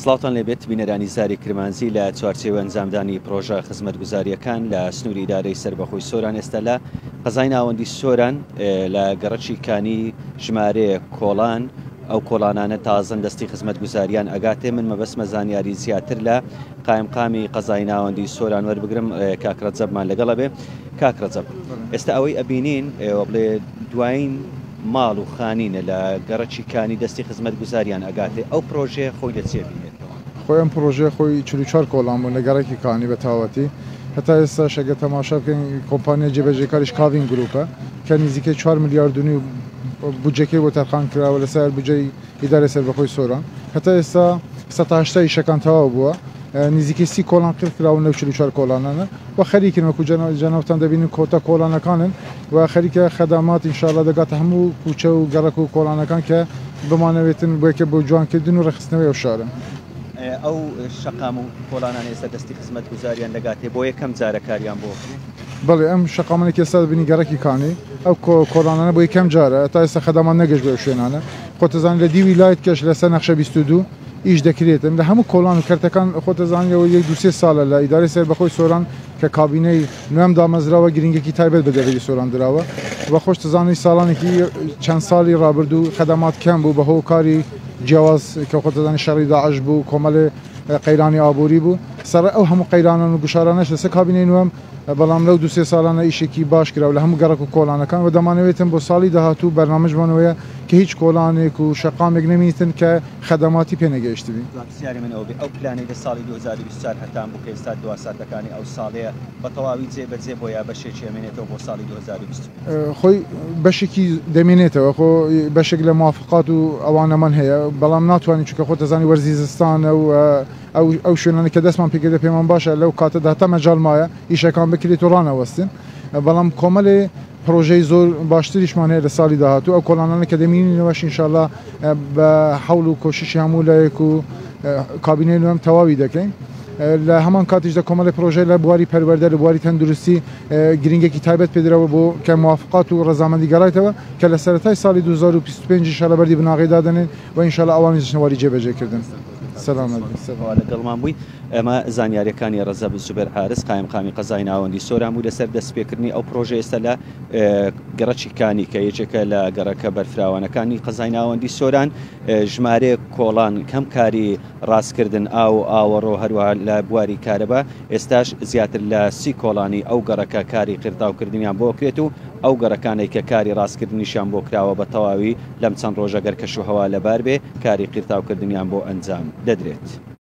سڵاوتان لێبێت بینەرانی زاری کرمانزی لە چوارچێوە ئەنجامدانی پرۆژە خزمەتگوزاریەکان لە سنووری ئیدارەی سەربەخۆی سۆران ئێستا لە قەزای ناوەندی سۆران لە گەڕەکی کانی ژمارەیە کۆڵان ئەو کۆڵانانە تازەن دەستی خزمەتگوزاریان ئەگاتێ من مەبەستمە زانیاری زیاتر لە قایمقامی قەزای ناوەندی سۆران وەربگرم. کاک ڕەجەبمان لەگەڵە بێ. کاک ڕەجەب، ئێستا ئەوەی ئەبینین ئێوە بڵێ دوایین ماڵ و خانینە لە گەڕەکی کانی دەستی خزمەتگوزاریان ئەگاتێ، ئەو پرۆژەیە خۆی لەچێ بینێتەوە؟ خۆی ئەم پرۆژەیە خۆی 44 کۆڵان بوو لە گەڕێکی کانی بە تاوەتی. هەتا ئێستا شەگە تەماشا بکەین کۆمپانیا جێبەجێکاریش کاڤین گروپە کە نزیکەی 4 ملیارد و نیو بودجەکەی بۆ تەرخان کراوە لەسەر بودجەی ئیدارەی سەربەخۆی سۆران. هەتا ئێستا 180 ئیشەکان تەواو بووە، نزیکەی 30 کۆڵان قرد کراون لەو 44 کۆڵانانە و خەریکن وەکو جەنابتان دەبینین کۆتا کۆڵانەکانن و خەریکە خەدامات ئینشاءالله دەگاتە هەموو کوچە و گەڕەک و کۆڵانەکان کە بمانەوێتن بۆیکە بۆ جوانکردن و ڕێخستنەوەی ئەو شارە. ئەو شەقام و کۆڵانان ئێستا دەستی خزمەتگوزاریان دەگاتێ بۆ یەکەم جارە کاریان بۆ؟ بەڵێ ئەم شەقامانێکی ئێستا دەبینی گەڕەکی کانی ئەو کۆڵانانە بۆ یەکەم جارە تا ئێستا خەدامان نەگەشت بۆ ئەو شوێنانە. خۆتەزانین لە دیوی لایت کەش لەسەر نەخشە 22 ئیش دەکرێتن لە هەموو کۆڵان و کەرتەکان. خۆتەزانیەوە 1-2 ساڵە لە ئیدارەی سەربەخۆی سۆران کە کابینەی نوێم دامەزراوە گرنگێکی تایبەت بە دەوری سۆران درراوە و خۆش تەزانانی ساڵانێکی چەند ساڵی ڕابردوو خەدامات کەم بوو بەهۆ کاری جیاواز کە خۆتەزانی شەڕی داعش بوو، کۆمەڵێ قەیرانی ئابووری بوو. سەر ئەو هەموو قەیرانان و گوشارانەش لەسەر کابینەی نوێم بەڵام لەو 2-3 ساڵانە ئیشێکی باش کراوە لە هەموو گەڕک و کۆڵانەکان و دەمانەوێتن بۆ ساڵی داهاتوو بەرنامەجمانەوەیە کە هیچ کۆڵانێک و شەقامێک نەمینیتن کە خەدەماتی پێنەگەیشتبی. پرسیاری منەوە بێ ئەو پلانەی لە ساڵی 2024 هەتان بوو کە ئێستا دواساتەکانی ئەو ساڵەیە بە تەواوی جێبەجێ بۆ یا بەشێکی ئەمێنێتەوە بۆ ساڵی 2020؟ خۆی بەشێکی دەمێنێتەوە، خۆ بەشێک لە موافقات و ئەوانەمان هەیە بەڵام ناتوانین چونکە خۆتەزانی وەرزیزستانە و ئەو شوێنانە کە دەستمان پێکردە پێمان باشە لەو کاتەدا تا مەجال مایە ئیشەکان بکرێت و ڕانەوەستن. بەڵام کۆمەڵێ پرۆژەی زۆر باشتریشمان هەیە لە ساڵی داهاتوو. ئەو کۆڵانانە کە دەمینینەوەش ئینشاءالله بە حەول و کۆششی هەموو لایەک و کابینەی نوێم تەواوی دەکەین. لە هەمان کاتیشدا کۆمەڵی پرۆژەی لە بواری پەروەردە لە بواری تەندروستی گرنگێکی تایبەت پێدراوە بۆ کە موافقات و ڕەزامەندی گەڕایتەوە کە لە سەرەتای ساڵی 2025 ئینشاءالله بەردی بناغی دادەنێن و ئینشاءالله ئەوانیش نەواری جێبەجێکردن. لەگەڵمان بووی. ئەمە زانیاریەکانی ڕەزەب زوبەر حارس قایمقامی قەزای ناوەندی سۆران بوو لەسەر دەستپێکردنی ئەو پرۆژە ئێستا لە گەڕەکی کانی کە یەکێکە لە گەڕەکە بەرفراوانەکانی قەزای ناوەندی سۆران. ژمارەیە کۆڵان کەم کاری ڕاستکردن ئاوەڕۆ هەروەها لە بواری کارەبا ئێستاش زیاتر لە 30 کۆڵانی ئەو گەڕەکە کاری قرتاوکردنیان بۆ کرێت و ئەو گەڕەکانێک کە کاری ڕاستکردنیشان بۆ کراوە بە تەواوی لەم چەند ڕۆژە گەر کەش و هەوا لەبار بێ کاری قرتاوکردنیان بۆ ئەنجام دەدرێت.